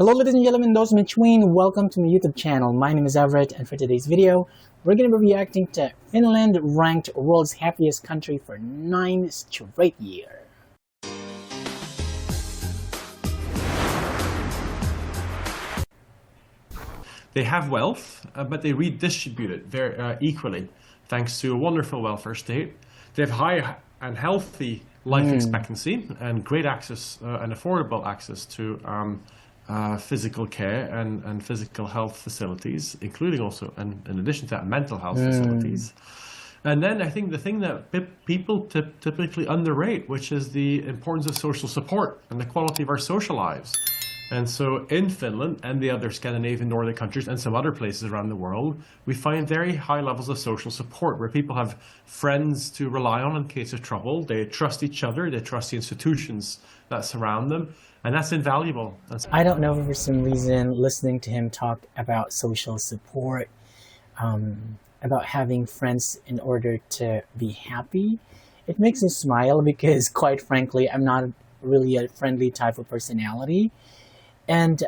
Hello ladies and gentlemen, those in between, welcome to my YouTube channel. My name is Everett, and for today's video, we're going to be reacting to Finland ranked world's happiest country for 9 straight years. They have wealth, but they redistribute it very equally, thanks to a wonderful welfare state. They have high and healthy life expectancy and great access and affordable access to physical care and physical health facilities, including also, and in addition to that, mental health facilities. And then I think the thing that people typically underrate, which is the importance of social support and the quality of our social lives. And so in Finland and the other Scandinavian Nordic countries and some other places around the world, we find very high levels of social support where people have friends to rely on in case of trouble. They trust each other, they trust the institutions that surround them, and that's invaluable. I don't know, for some reason, listening to him talk about social support, about having friends in order to be happy, it makes me smile because, quite frankly, I'm not really a friendly type of personality. And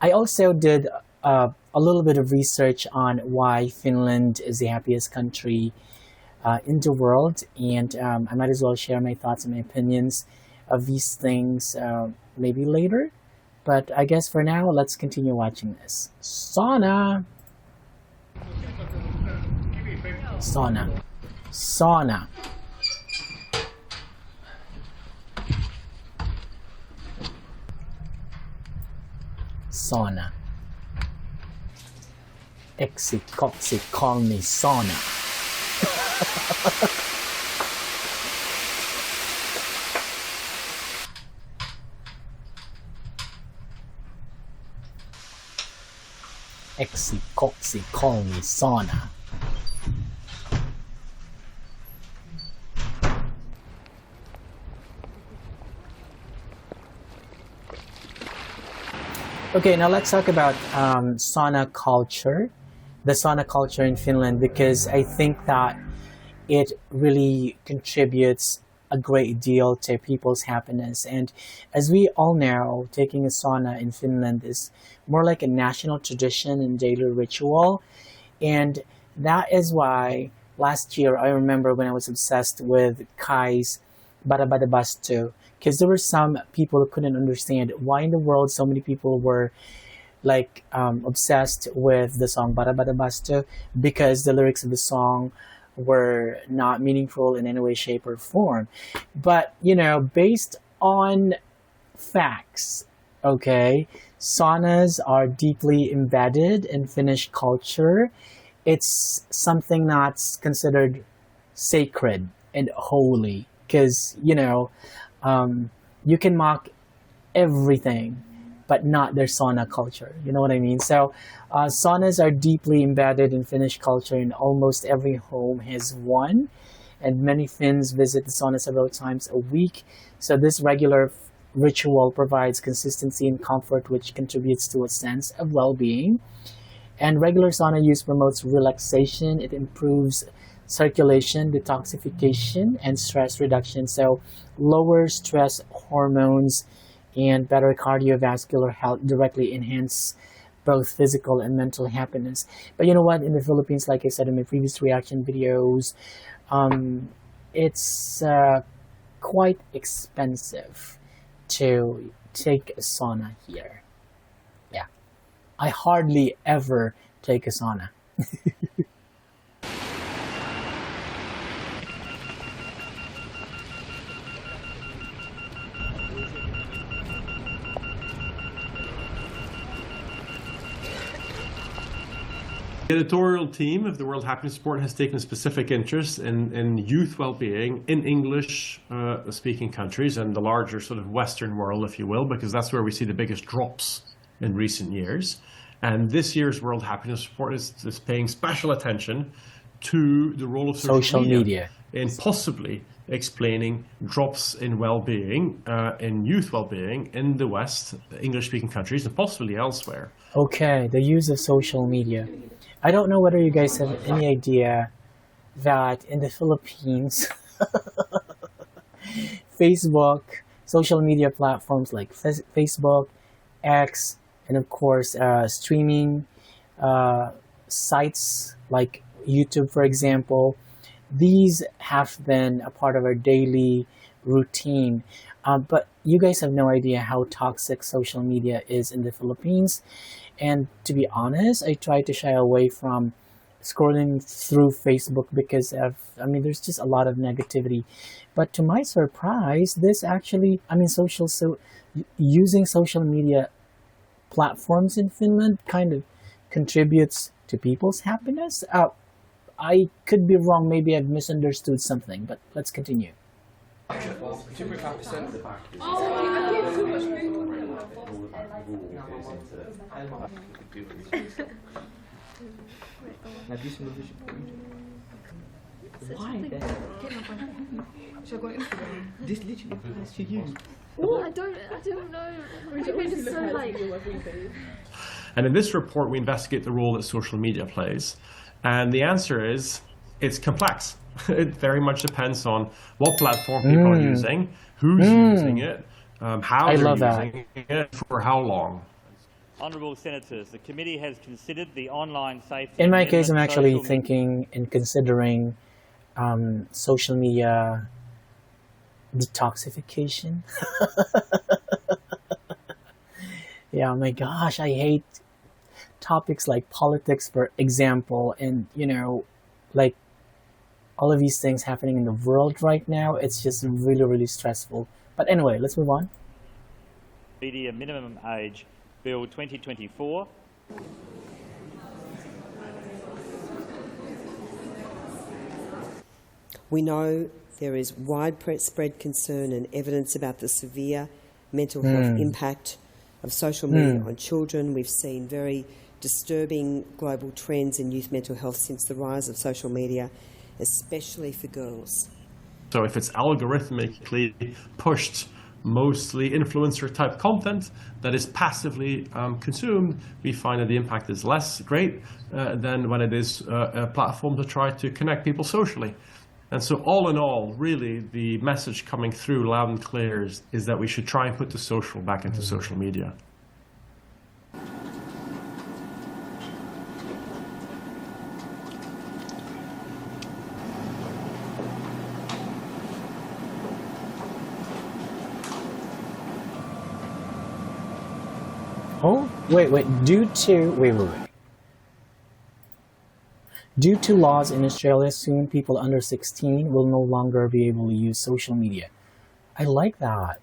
I also did a little bit of research on why Finland is the happiest country in the world, and I might as well share my thoughts and my opinions of these things maybe later. But I guess for now, let's continue watching this. Sauna! Sauna. Sauna. Sauna. Exit, coxit, call me sauna. Exit, coxit, call me sauna. Okay, now let's talk about sauna culture, the sauna culture in Finland, because I think that it really contributes a great deal to people's happiness. And as we all know, taking a sauna in Finland is more like a national tradition and daily ritual. And that is why last year, I remember when I was obsessed with Kai's Bastu, because there were some people who couldn't understand why in the world so many people were like obsessed with the song Bastu, because the lyrics of the song were not meaningful in any way, shape, or form. But, you know, based on facts, okay, saunas are deeply embedded in Finnish culture. It's something that's considered sacred and holy, because, you know, you can mock everything, but not their sauna culture. You know what I mean? So saunas are deeply embedded in Finnish culture, and almost every home has one. And many Finns visit the sauna several times a week. So this regular ritual provides consistency and comfort, which contributes to a sense of well-being. And regular sauna use promotes relaxation. It improves circulation, detoxification, and stress reduction. So lower stress hormones and better cardiovascular health directly enhance both physical and mental happiness. But you know what? In the Philippines, like I said in my previous reaction videos, it's quite expensive to take a sauna here. Yeah. I hardly ever take a sauna. The editorial team of the World Happiness Report has taken a specific interest in youth well-being in English-speaking countries and the larger sort of Western world, if you will, because that's where we see the biggest drops in recent years. And this year's World Happiness Report is paying special attention to the role of social media in possibly explaining drops in well-being, in youth well-being in the West, English-speaking countries, and possibly elsewhere. Okay, the use of social media. I don't know whether you guys have any idea that in the Philippines, Facebook, social media platforms like Facebook, X, and of course streaming sites like YouTube, for example. These have been a part of our daily routine. But you guys have no idea how toxic social media is in the Philippines. And to be honest, I try to shy away from scrolling through Facebook because there's just a lot of negativity. But to my surprise, this actually, using social media platforms in Finland kind of contributes to people's happiness. I could be wrong. Maybe I've misunderstood something, but let's continue. Why? This literally applies to you. Oh, I don't know. It's so like. And in this report, we investigate the role that social media plays. And the answer is, it's complex. It very much depends on what platform people are using, who's using it, how they're using it, for how long. Honourable Senators, the committee has considered the online safety... In my case, I'm actually thinking and considering social media detoxification. Yeah, my gosh, I hate topics like politics, for example, and like all of these things happening in the world right now. It's just really, really stressful. But anyway, let's move on. Media Minimum Age Bill 2024. We know there is widespread concern and evidence about the severe mental health impact of social media on children. We've seen very disturbing global trends in youth mental health since the rise of social media, especially for girls. So if it's algorithmically pushed, mostly influencer-type content that is passively consumed, we find that the impact is less great than when it is a platform to try to connect people socially. And so all in all, really, the message coming through loud and clear is that we should try and put the social back into social media. Oh, wait. Due to laws in Australia, soon people under 16 will no longer be able to use social media. I like that.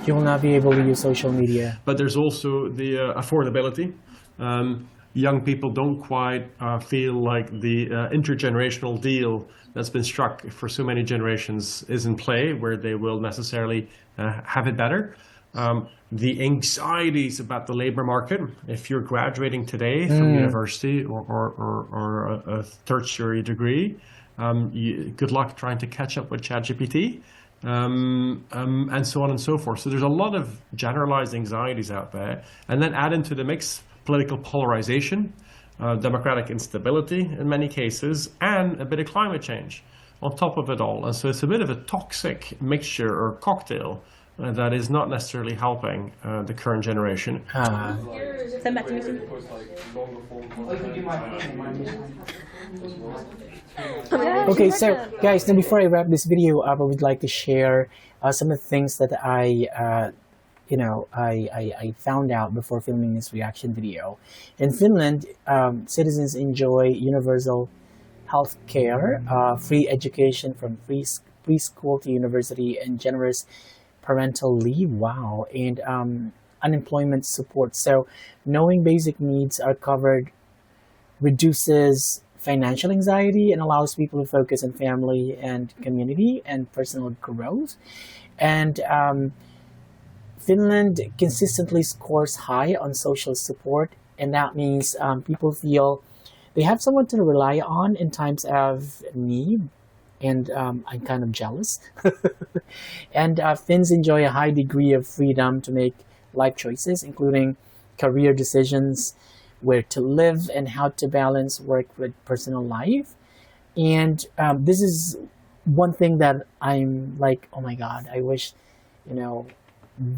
You will not be able to use social media. But there's also the affordability. Young people don't quite feel like the intergenerational deal that's been struck for so many generations is in play, where they will necessarily have it better. The anxieties about the labor market, if you're graduating today from university or a tertiary degree, good luck trying to catch up with ChatGPT. And so on and so forth. So there's a lot of generalized anxieties out there. And then add into the mix political polarization, democratic instability in many cases, and a bit of climate change on top of it all. And so it's a bit of a toxic mixture or cocktail that is not necessarily helping the current generation. Okay, so guys, now before I wrap this video up, I would like to share some of the things that I found out before filming this reaction video. In Finland, citizens enjoy universal health care, free education from preschool to university, and generous parental leave. Wow. And unemployment support. So knowing basic needs are covered reduces financial anxiety and allows people to focus on family and community and personal growth. And Finland consistently scores high on social support, and that means people feel they have someone to rely on in times of need. And I'm kind of jealous. And Finns enjoy a high degree of freedom to make life choices, including career decisions, where to live, and how to balance work with personal life. And this is one thing that I'm like, oh my God, I wish,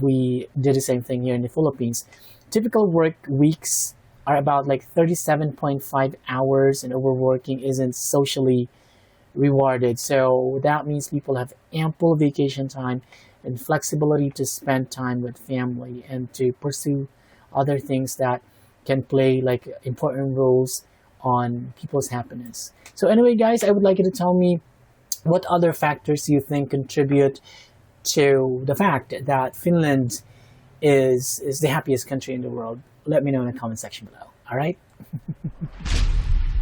we did the same thing here in the Philippines. Typical work weeks are about like 37.5 hours, and overworking isn't socially rewarded. So that means people have ample vacation time and flexibility to spend time with family and to pursue other things that can play like important roles on people's happiness. So anyway, guys, I would like you to tell me what other factors you think contribute to the fact that Finland is the happiest country in the world. Let me know in the comment section below. All right.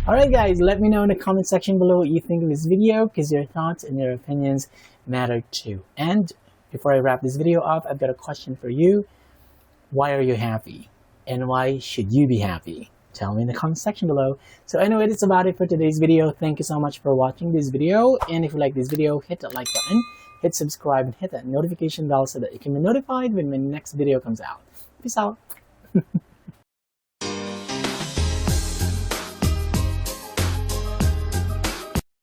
All right, guys, let me know in the comment section below what you think of this video, because your thoughts and your opinions matter too. And before I wrap this video up, I've got a question for you. Why are you happy? And why should you be happy? Tell me in the comment section below. So anyway, that's about it for today's video. Thank you so much for watching this video. And if you like this video, hit that like button, hit subscribe, and hit that notification bell so that you can be notified when my next video comes out. Peace out.